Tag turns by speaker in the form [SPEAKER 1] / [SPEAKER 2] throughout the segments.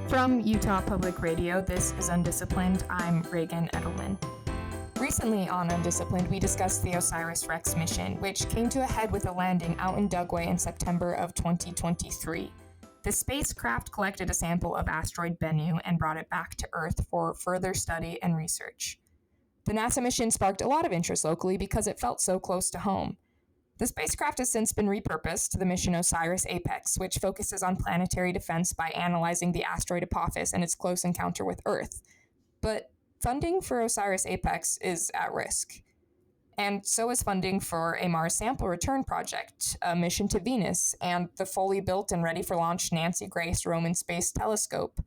[SPEAKER 1] From Utah Public Radio, this is UnDisciplined. I'm Reagan Edelman. Recently on UnDisciplined, we discussed the OSIRIS-REx mission, which came to a head with a landing out in Dugway in September of 2023. The spacecraft collected a sample of asteroid Bennu and brought it back to Earth for further study and research. The NASA mission sparked a lot of interest locally because it felt so close to home. The spacecraft has since been repurposed to the mission OSIRIS-APEX, which focuses on planetary defense by analyzing the asteroid Apophis and its close encounter with Earth. But funding for OSIRIS-APEX is at risk. And so is funding for a Mars Sample Return project, a mission to Venus, and the fully built and ready for launch Nancy Grace Roman Space Telescope.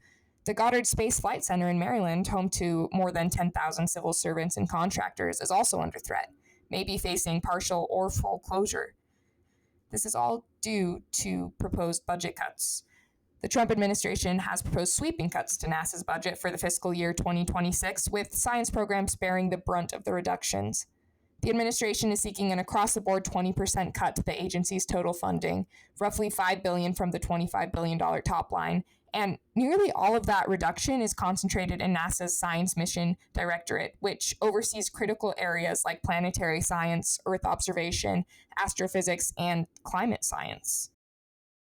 [SPEAKER 1] The Goddard Space Flight Center in Maryland, home to more than 10,000 civil servants and contractors, is also under threat, maybe facing partial or full closure. This is all due to proposed budget cuts. The Trump administration has proposed sweeping cuts to NASA's budget for the fiscal year 2026, with science programs bearing the brunt of the reductions. The administration is seeking an across-the-board 20% cut to the agency's total funding, roughly $5 billion from the $25 billion top line, and nearly all of that reduction is concentrated in NASA's Science Mission Directorate, which oversees critical areas like planetary science, Earth observation, astrophysics, and climate science.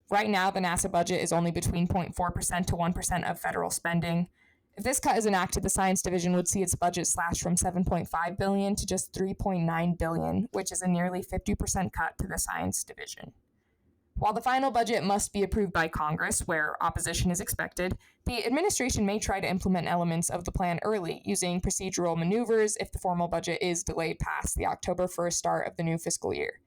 [SPEAKER 1] Right now, the NASA budget is only between 0.4% to 1% of federal spending. If this cut is enacted, the Science Division would see its budget slashed from $7.5 billion to just $3.9 billion, which is a nearly 50% cut to the Science Division. While the final budget must be approved by Congress, where opposition is expected, the administration may try to implement elements of the plan early, using procedural maneuvers if the formal budget is delayed past the October 1st start of the new fiscal year.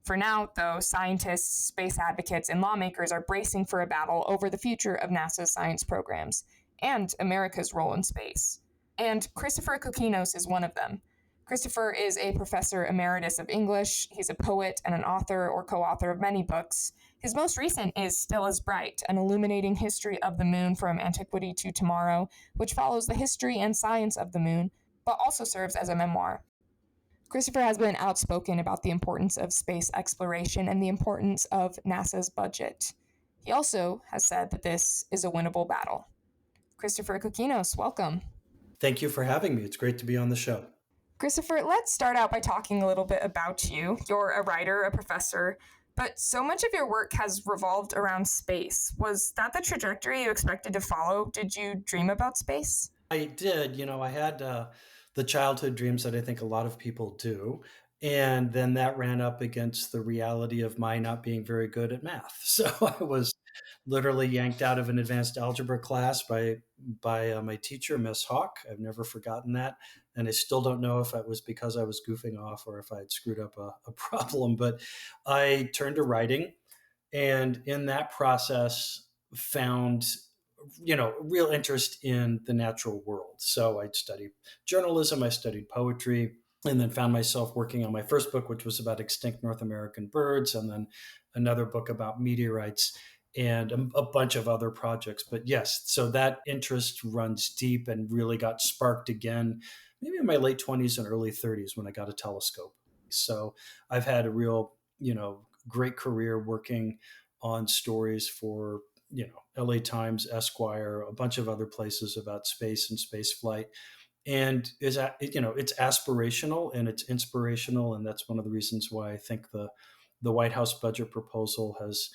[SPEAKER 1] For now, though, scientists, space advocates, and lawmakers are bracing for a battle over the future of NASA's science programs and America's role in space. And Christopher Kokinos is one of them. Christopher is a professor emeritus of English. He's a poet and an author or co-author of many books. His most recent is Still as Bright, an illuminating history of the moon from antiquity to tomorrow, which follows the history and science of the moon, but also serves as a memoir. Christopher has been outspoken about the importance of space exploration and the importance of NASA's budget. He also has said that this is a winnable battle. Christopher Kokinos, welcome.
[SPEAKER 2] Thank you for having me. It's great to be on the show.
[SPEAKER 1] Christopher, let's start out by talking a little bit about you. You're a writer, a professor, but so much of your work has revolved around space. Was that the trajectory you expected to follow? Did you dream about space?
[SPEAKER 2] I did. I had the childhood dreams that I think a lot of people do. And then that ran up against the reality of my not being very good at math. So I was literally yanked out of an advanced algebra class by my teacher, Miss Hawk. I've never forgotten that. And I still don't know if it was because I was goofing off or if I had screwed up a problem. But I turned to writing, and in that process found real interest in the natural world. So I studied journalism, I studied poetry, and then found myself working on my first book, which was about extinct North American birds, and then another book about meteorites, and a bunch of other projects. But yes, so that interest runs deep and really got sparked again, maybe in my late 20s and early 30s when I got a telescope. So I've had a real, great career working on stories for, LA Times, Esquire, a bunch of other places about space and space flight. And it's aspirational and it's inspirational. And that's one of the reasons why I think the White House budget proposal has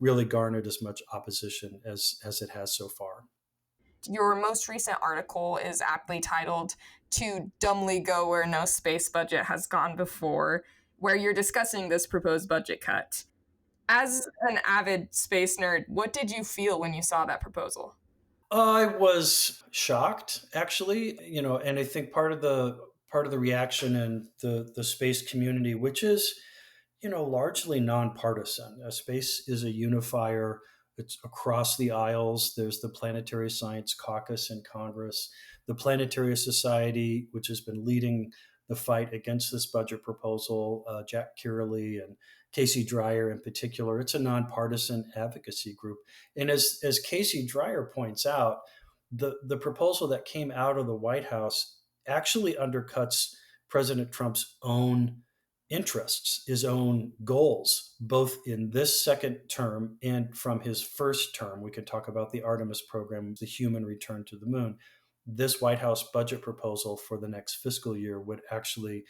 [SPEAKER 2] really garnered as much opposition as it has so far.
[SPEAKER 1] Your most recent article is aptly titled "To Dumbly Go Where No Space Budget Has Gone Before," where you're discussing this proposed budget cut. As an avid space nerd, what did you feel when you saw that proposal?
[SPEAKER 2] I was shocked, actually, and I think part of the reaction in the space community, which is, largely nonpartisan. Space is a unifier. It's across the aisles. There's the Planetary Science Caucus in Congress, the Planetary Society, which has been leading the fight against this budget proposal, Jack Kiraly and Casey Dreyer in particular. It's a nonpartisan advocacy group. And as Casey Dreyer points out, the proposal that came out of the White House actually undercuts President Trump's own interests, his own goals, both in this second term and from his first term. We can talk about the Artemis program, the human return to the moon. This White House budget proposal for the next fiscal year would actually,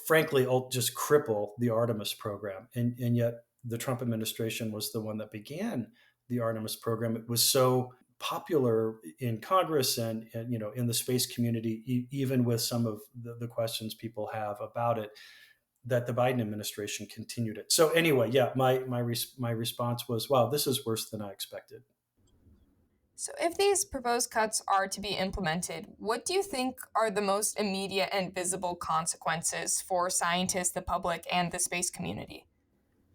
[SPEAKER 2] frankly, just cripple the Artemis program. And yet the Trump administration was the one that began the Artemis program. It was so popular in Congress and in the space community, even with some of the questions people have about it, that the Biden administration continued it. So anyway, yeah, my response was, wow, this is worse than I expected.
[SPEAKER 1] So, if these proposed cuts are to be implemented, what do you think are the most immediate and visible consequences for scientists, the public, and the space community?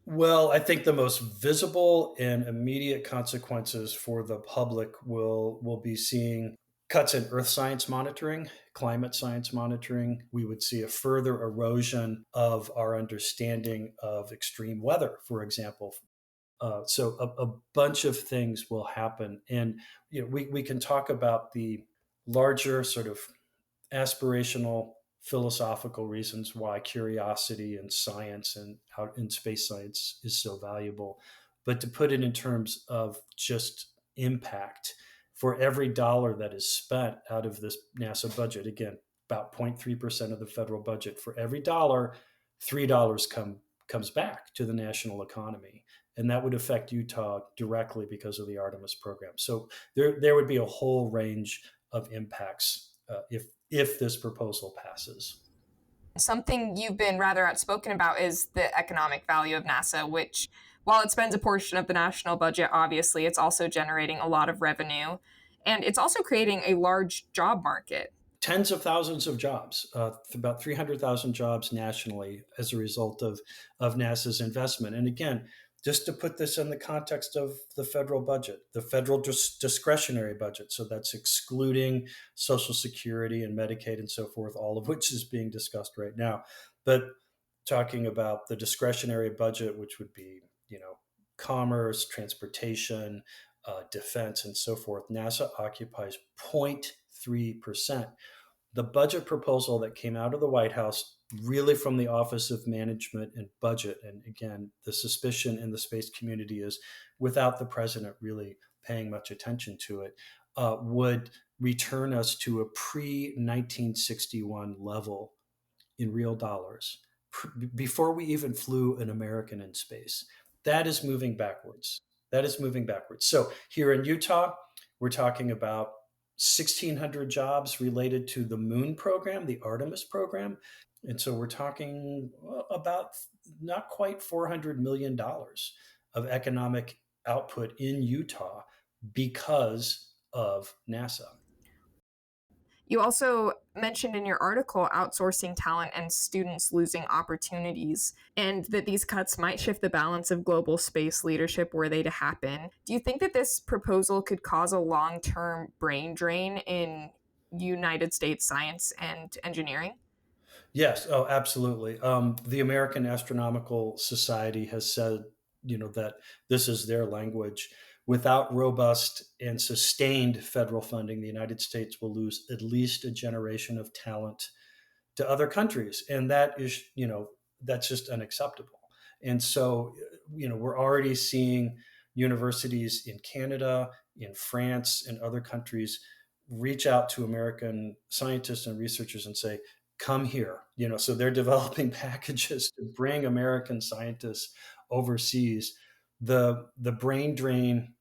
[SPEAKER 2] Well, I think the most visible and immediate consequences for the public will be seeing cuts in earth science monitoring, climate science monitoring. We would see a further erosion of our understanding of extreme weather, for example. So a bunch of things will happen, and we can talk about the larger sort of aspirational philosophical reasons why curiosity and science and out in space science is so valuable. But to put it in terms of just impact, for every dollar that is spent out of this NASA budget, again, about 0.3% of the federal budget, for every dollar, $3 comes back to the national economy. And that would affect Utah directly because of the Artemis program. So there would be a whole range of impacts if this proposal passes.
[SPEAKER 1] Something you've been rather outspoken about is the economic value of NASA, which, while it spends a portion of the national budget, obviously, it's also generating a lot of revenue. And it's also creating a large job market.
[SPEAKER 2] Tens of thousands of jobs, about 300,000 jobs nationally as a result of NASA's investment. And again, just to put this in the context of the federal budget, the federal discretionary budget, so that's excluding Social Security and Medicaid and so forth, all of which is being discussed right now. But talking about the discretionary budget, which would be, commerce, transportation, defense, and so forth, NASA occupies 0.3%. The budget proposal that came out of the White House, really from the Office of Management and Budget, and again, the suspicion in the space community is without the president really paying much attention to it, would return us to a pre 1961 level in real dollars before we even flew an American in space. That is moving backwards. That is moving backwards. So here in Utah, we're talking about 1,600 jobs related to the moon program, the Artemis program. And so we're talking about not quite $400 million of economic output in Utah because of NASA.
[SPEAKER 1] You also mentioned in your article outsourcing talent and students losing opportunities, and that these cuts might shift the balance of global space leadership were they to happen. Do you think that this proposal could cause a long term brain drain in United States science and engineering?
[SPEAKER 2] Yes, oh, absolutely. The American Astronomical Society has said, that this is their language. Without robust and sustained federal funding, the United States will lose at least a generation of talent to other countries, and that's just unacceptable. And so, we're already seeing universities in Canada, in France, and other countries reach out to American scientists and researchers and say, come here. So they're developing packages to bring American scientists overseas. The brain drain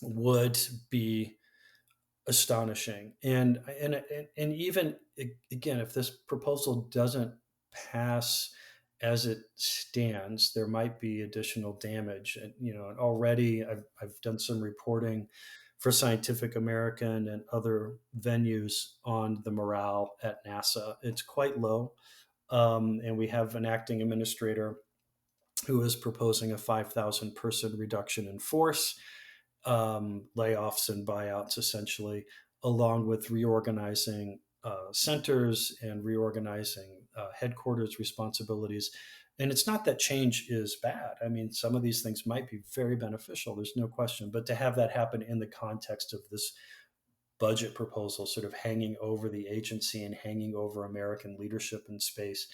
[SPEAKER 2] would be astonishing. And even again, if this proposal doesn't pass as it stands, there might be additional damage. And already I've done some reporting for Scientific American and other venues on the morale at NASA. It's quite low. And we have an acting administrator who is proposing a 5,000 person reduction in force, layoffs and buyouts, essentially, along with reorganizing centers and reorganizing headquarters responsibilities. And it's not that change is bad. I mean, some of these things might be very beneficial, there's no question. But to have that happen in the context of this budget proposal sort of hanging over the agency and hanging over American leadership in space,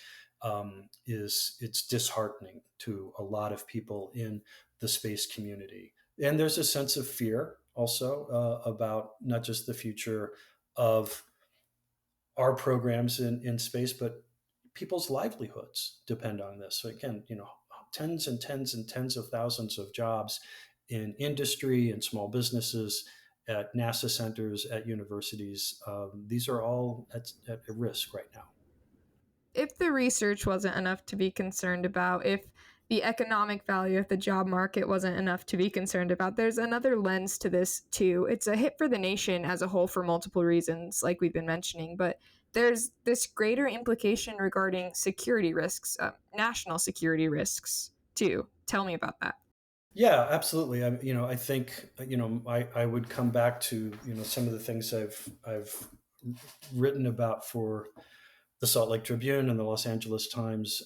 [SPEAKER 2] is it's disheartening to a lot of people in the space community. And there's a sense of fear also about not just the future of our programs in space, but people's livelihoods depend on this. So again, tens and tens and tens of thousands of jobs in industry and small businesses, at NASA centers, at universities. These are all at risk right now.
[SPEAKER 1] If the research wasn't enough to be concerned about, if the economic value of the job market wasn't enough to be concerned about, there's another lens to this too. It's a hit for the nation as a whole for multiple reasons, like we've been mentioning, but there's this greater implication regarding security risks, national security risks too. Tell me about that.
[SPEAKER 2] Yeah, absolutely. I think, I would come back to, some of the things I've written about for the Salt Lake Tribune and the Los Angeles Times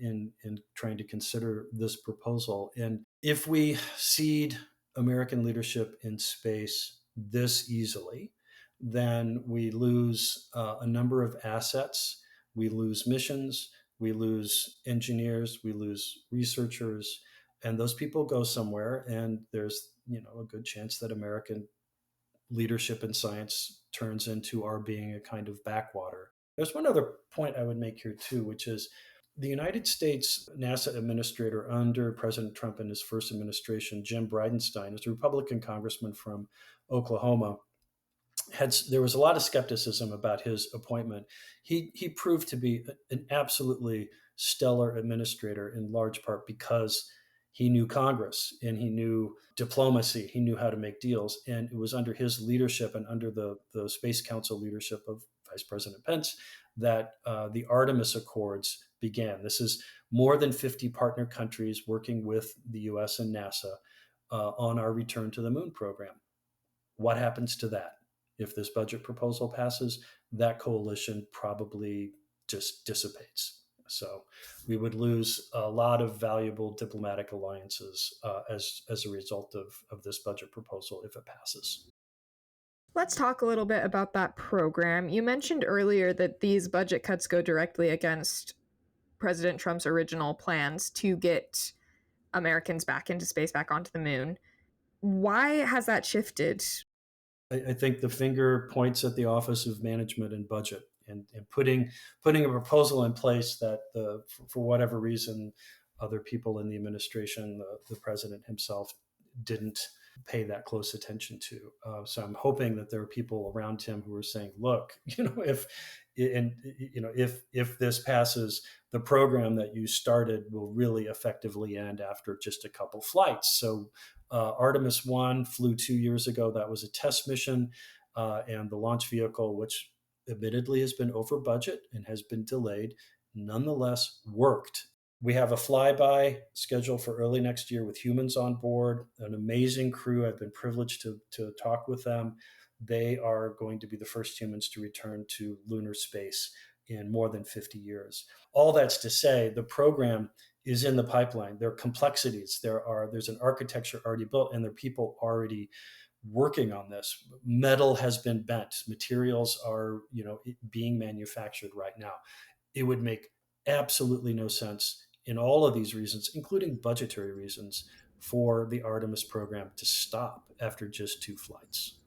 [SPEAKER 2] in trying to consider this proposal. And if we cede American leadership in space this easily, then we lose a number of assets. We lose missions. We lose engineers. We lose researchers, and those people go somewhere. And there's a good chance that American leadership in science turns into our being a kind of backwater. There's one other point I would make here too, which is the United States NASA administrator under President Trump in his first administration, Jim Bridenstine, is a Republican congressman from Oklahoma. There was a lot of skepticism about his appointment. He proved to be an absolutely stellar administrator in large part because he knew Congress and he knew diplomacy. He knew how to make deals, and it was under his leadership and under the Space Council leadership of Vice President Pence that the Artemis Accords began. This is more than 50 partner countries working with the U.S. and NASA on our return to the moon program. What happens to that? If this budget proposal passes, that coalition probably just dissipates. So we would lose a lot of valuable diplomatic alliances as a result of this budget proposal if it passes.
[SPEAKER 1] Let's talk a little bit about that program. You mentioned earlier that these budget cuts go directly against President Trump's original plans to get Americans back into space, back onto the moon. Why has that shifted?
[SPEAKER 2] I think the finger points at the Office of Management and Budget, and putting a proposal in place that for whatever reason, other people in the administration, the president himself, didn't pay that close attention to. So I'm hoping that there are people around him who are saying, "Look, if this passes, the program that you started will really effectively end after just a couple flights." So Artemis 1 flew 2 years ago. That was a test mission, and the launch vehicle, which admittedly has been over budget and has been delayed, nonetheless worked. We have a flyby scheduled for early next year with humans on board, an amazing crew. I've been privileged to talk with them. They are going to be the first humans to return to lunar space in more than 50 years. All that's to say, the program is in the pipeline. There are complexities. There's an architecture already built, and there are people already working on this. Metal has been bent. Materials are, being manufactured right now. It would make absolutely no sense in all of these reasons, including budgetary reasons, for the Artemis program to stop after just 2 flights.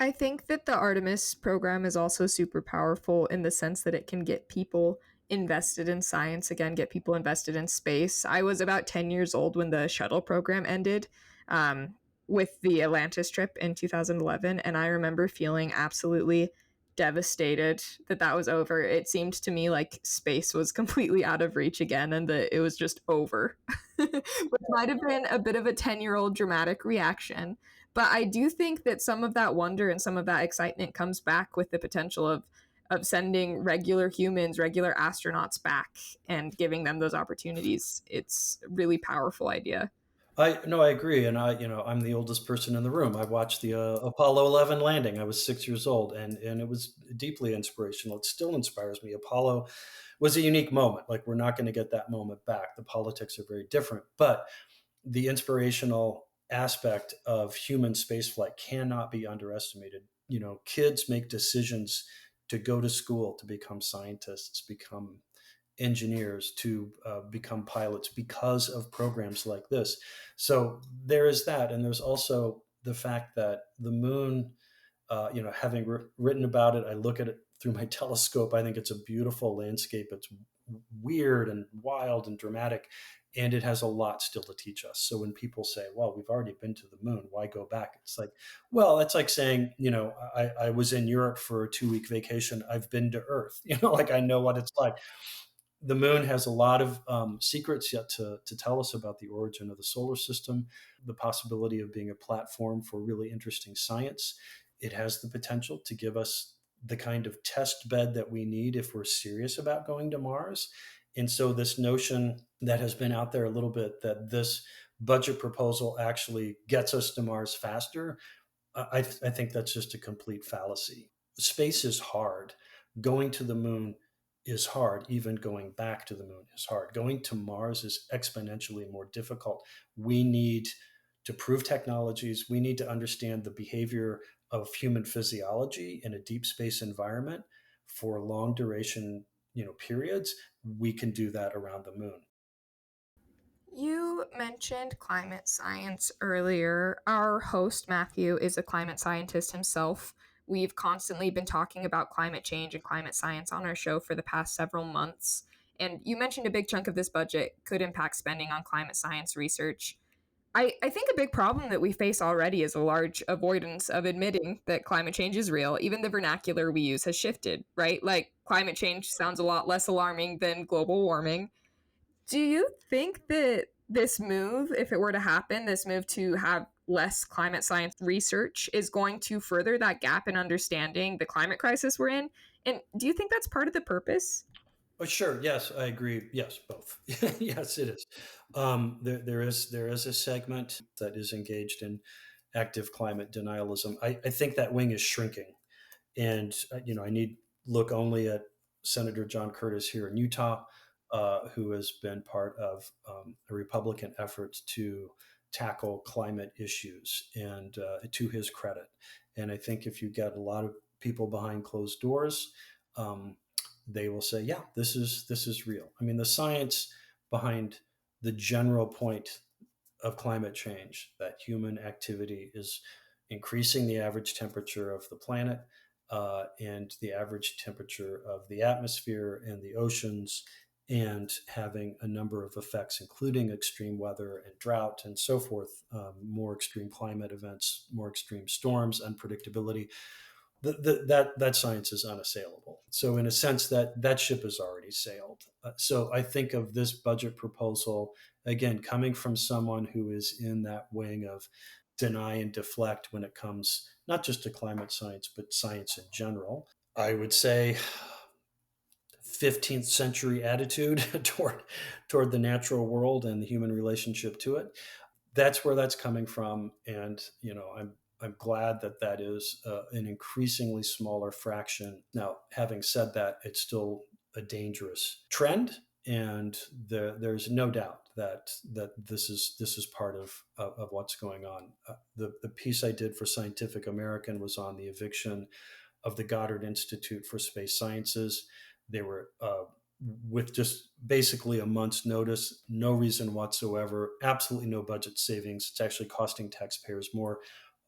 [SPEAKER 1] I think that the Artemis program is also super powerful in the sense that it can get people invested in science again, get people invested in space. I was about 10 years old when the shuttle program ended with the Atlantis trip in 2011. And I remember feeling absolutely devastated that that was over. It seemed to me like space was completely out of reach again and that it was just over, which might have been a bit of a 10-year-old dramatic reaction. But I do think that some of that wonder and some of that excitement comes back with the potential of sending regular humans, regular astronauts back and giving them those opportunities. It's a really powerful idea.
[SPEAKER 2] I agree, and I'm the oldest person in the room. I watched the Apollo 11 landing. I was 6 years old, and it was deeply inspirational. It still inspires me. Apollo was a unique moment. Like, we're not going to get that moment back. The politics are very different, but the inspirational aspect of human spaceflight cannot be underestimated. Kids make decisions to go to school, to become scientists, become engineers to become pilots because of programs like this. So there is that, and there's also the fact that the moon, having written about it, I look at it through my telescope. I think it's a beautiful landscape. It's weird and wild and dramatic, and it has a lot still to teach us. So when people say, "Well, we've already been to the moon, why go back?" It's like, well, that's like saying, I was in Europe for a 2 week vacation. I've been to Earth. Like I know what it's like. The moon has a lot of secrets yet to tell us about the origin of the solar system, the possibility of being a platform for really interesting science. It has the potential to give us the kind of test bed that we need if we're serious about going to Mars. And so, this notion that has been out there a little bit that this budget proposal actually gets us to Mars faster, I think that's just a complete fallacy. Space is hard. Going to the moon is hard. Even going back to the moon is hard. Going to Mars is exponentially more difficult. We need to prove technologies. We need to understand the behavior of human physiology in a deep space environment for long duration, periods. We can do that around the moon.
[SPEAKER 1] You mentioned climate science earlier. Our host, Matthew, is a climate scientist himself. We've constantly been talking about climate change and climate science on our show for the past several months. And you mentioned a big chunk of this budget could impact spending on climate science research. I think a big problem that we face already is a large avoidance of admitting that climate change is real. Even the vernacular we use has shifted, right? Like, climate change sounds a lot less alarming than global warming. Do you think that this move, if it were to happen, this move to have less climate science research is going to further that gap in understanding the climate crisis we're in? And do you think that's part of the purpose?
[SPEAKER 2] Oh, sure. Yes, I agree. Yes, both. Yes, it is. There is a segment that is engaged in active climate denialism. I think that wing is shrinking. And I need look only at Senator John Curtis here in Utah, who has been part of a Republican effort to tackle climate issues, and to his credit. And I think if you get a lot of people behind closed doors, um, they will say, "Yeah, this is real." I mean, the science behind the general point of climate change, that human activity is increasing the average temperature of the planet, and the average temperature of the atmosphere and the oceans, and having a number of effects, including extreme weather and drought and so forth, more extreme climate events, more extreme storms, unpredictability. That science is unassailable. So, in a sense, that ship has already sailed. So, I think of this budget proposal again coming from someone who is in that wing of deny and deflect when it comes not just to climate science but science in general. I would say 15th century attitude toward the natural world and the human relationship to it. That's where that's coming from, and I'm glad that that is an increasingly smaller fraction. Now, having said that, it's still a dangerous trend, and there's no doubt that this is part of what's going on. The piece I did for Scientific American was on the eviction of the Goddard Institute for Space Sciences. They were with just basically a month's notice, no reason whatsoever, absolutely no budget savings. It's actually costing taxpayers more.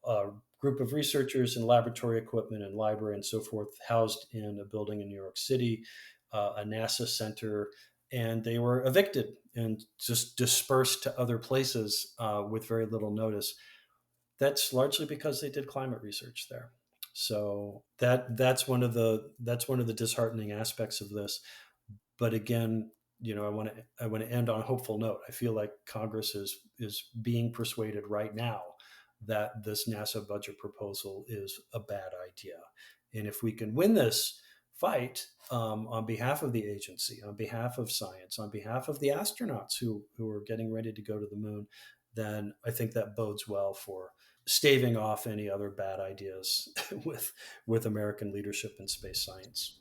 [SPEAKER 2] A group of researchers and laboratory equipment and library and so forth housed in a building in New York City, a NASA center, and they were evicted and just dispersed to other places with very little notice. That's largely because they did climate research there. So that's one of the disheartening aspects of this. But again, I want to end on a hopeful note. I feel like Congress is being persuaded right now that this NASA budget proposal is a bad idea, and if we can win this fight, on behalf of the agency, on behalf of science, on behalf of the astronauts who are getting ready to go to the moon, then I think that bodes well for staving off any other bad ideas with American leadership in space science.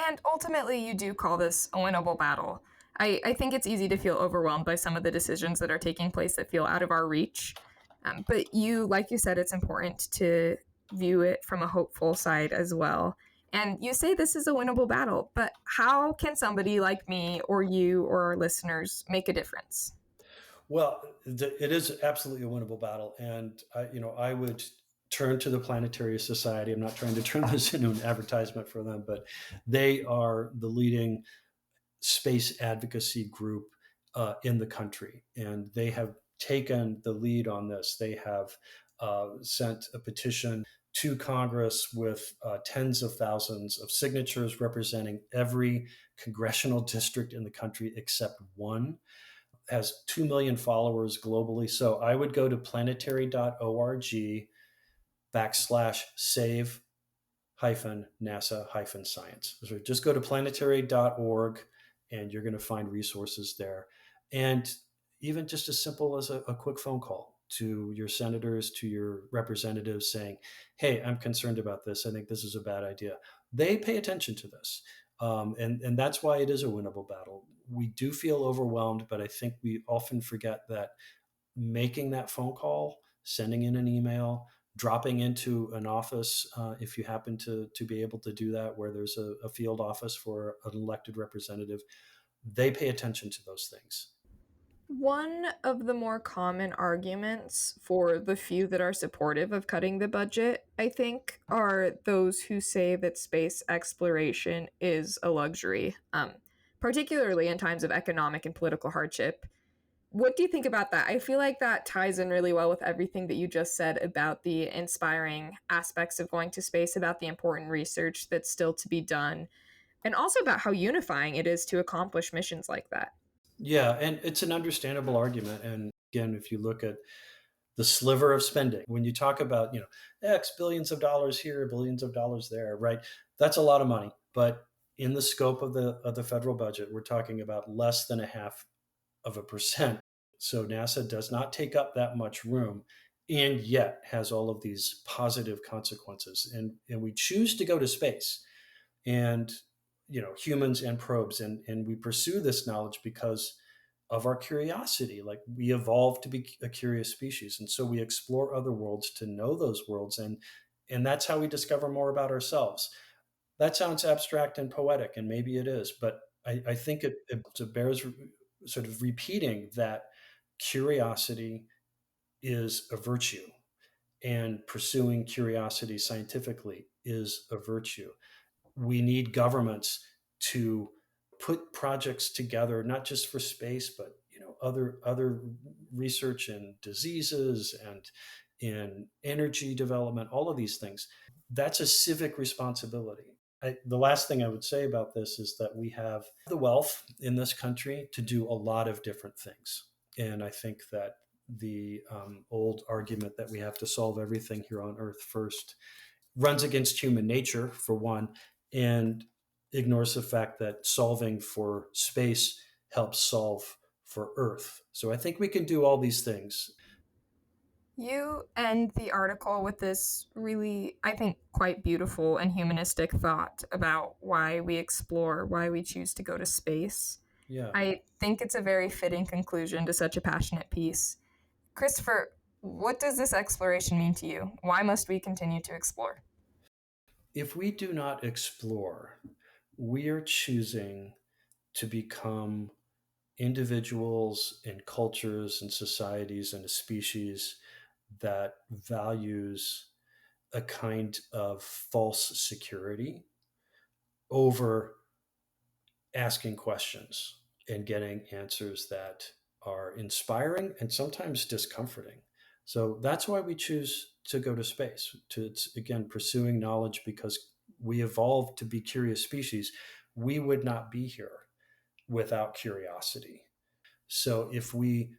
[SPEAKER 1] And ultimately, you do call this a winnable battle. I think it's easy to feel overwhelmed by some of the decisions that are taking place that feel out of our reach. But like you said, it's important to view it from a hopeful side as well. And you say this is a winnable battle, but how can somebody like me or you or our listeners make a difference?
[SPEAKER 2] Well, it is absolutely a winnable battle, and I would turn to the Planetary Society. I'm not trying to turn this into an advertisement for them, but they are the leading space advocacy group in the country, and they have taken the lead on this. They have sent a petition to Congress with tens of thousands of signatures representing every congressional district in the country except one. Has 2 million followers globally. So I would go to planetary.org /save NASA science. So just go to planetary.org and you're going to find resources there. And even just as simple as a quick phone call to your senators, to your representatives saying, hey, I'm concerned about this. I think this is a bad idea. They pay attention to this. And that's why it is a winnable battle. We do feel overwhelmed, but I think we often forget that making that phone call, sending in an email, dropping into an office, if you happen to be able to do that, where there's a field office for an elected representative, they pay attention to those things.
[SPEAKER 1] One of the more common arguments for the few that are supportive of cutting the budget, I think, are those who say that space exploration is a luxury, particularly in times of economic and political hardship. What do you think about that? I feel like that ties in really well with everything that you just said about the inspiring aspects of going to space, about the important research that's still to be done, and also about how unifying it is to accomplish missions like that.
[SPEAKER 2] Yeah, and it's an understandable argument. And again, if you look at the sliver of spending, when you talk about, X billions of dollars here, billions of dollars there, right? That's a lot of money. But in the scope of the federal budget, we're talking about less than a half of a percent. So NASA does not take up that much room and yet has all of these positive consequences. And we choose to go to space and, humans and probes, and we pursue this knowledge because of our curiosity. Like, we evolved to be a curious species. And so we explore other worlds to know those worlds. And that's how we discover more about ourselves. That sounds abstract and poetic, and maybe it is, but I think it bears sort of repeating that curiosity is a virtue, and pursuing curiosity scientifically is a virtue. We need governments to put projects together, not just for space, but other research in diseases and in energy development, all of these things. That's a civic responsibility. The last thing I would say about this is that we have the wealth in this country to do a lot of different things. And I think that the old argument that we have to solve everything here on Earth first runs against human nature, for one, and ignores the fact that solving for space helps solve for Earth. So I think we can do all these things.
[SPEAKER 1] You end the article with this really, I think, quite beautiful and humanistic thought about why we explore, why we choose to go to space.
[SPEAKER 2] Yeah.
[SPEAKER 1] I think it's a very fitting conclusion to such a passionate piece. Christopher, what does this exploration mean to you? Why must we continue to explore?
[SPEAKER 2] If we do not explore, we are choosing to become individuals and cultures and societies and a species that values a kind of false security over asking questions and getting answers that are inspiring and sometimes discomforting. So that's why we choose to go to space. It's again pursuing knowledge because we evolved to be curious species. We would not be here without curiosity. So if we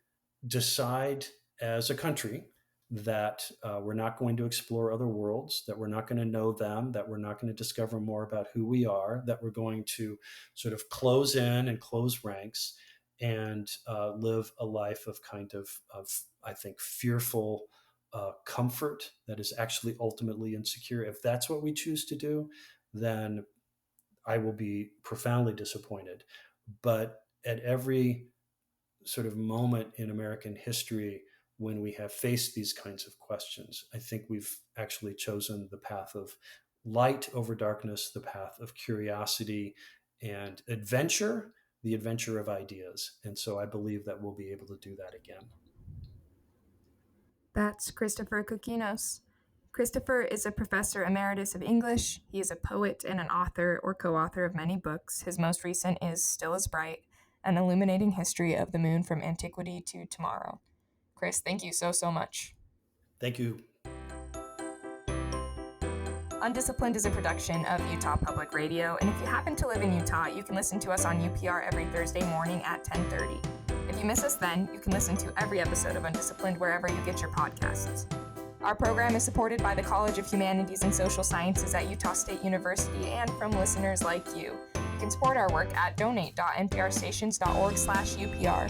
[SPEAKER 2] decide as a country that we're not going to explore other worlds, that we're not going to know them, that we're not going to discover more about who we are, that we're going to sort of close in and close ranks and live a life of I think, fearful comfort that is actually ultimately insecure. If that's what we choose to do, then I will be profoundly disappointed. But at every sort of moment in American history when we have faced these kinds of questions, I think we've actually chosen the path of light over darkness, the path of curiosity and adventure, the adventure of ideas. And so I believe that we'll be able to do that again.
[SPEAKER 1] That's Christopher Kokinos. Christopher is a professor emeritus of English. He is a poet and an author or co-author of many books. His most recent is Still as Bright, an illuminating history of the moon from antiquity to tomorrow. Chris, thank you so much.
[SPEAKER 2] Thank you.
[SPEAKER 1] UnDisciplined is a production of Utah Public Radio, and if you happen to live in Utah, you can listen to us on UPR every Thursday morning at 10:30. If you miss us then, you can listen to every episode of UnDisciplined wherever you get your podcasts. Our program is supported by the College of Humanities and Social Sciences at Utah State University and from listeners like you. You can support our work at donate.nprstations.org/UPR.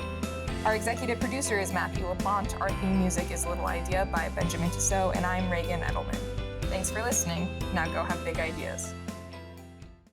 [SPEAKER 1] Our executive producer is Matthew LaPlante. Our theme music is Little Idea by Benjamin Tissot, and I'm Reagan Edelman. Thanks for listening. Now go have big ideas.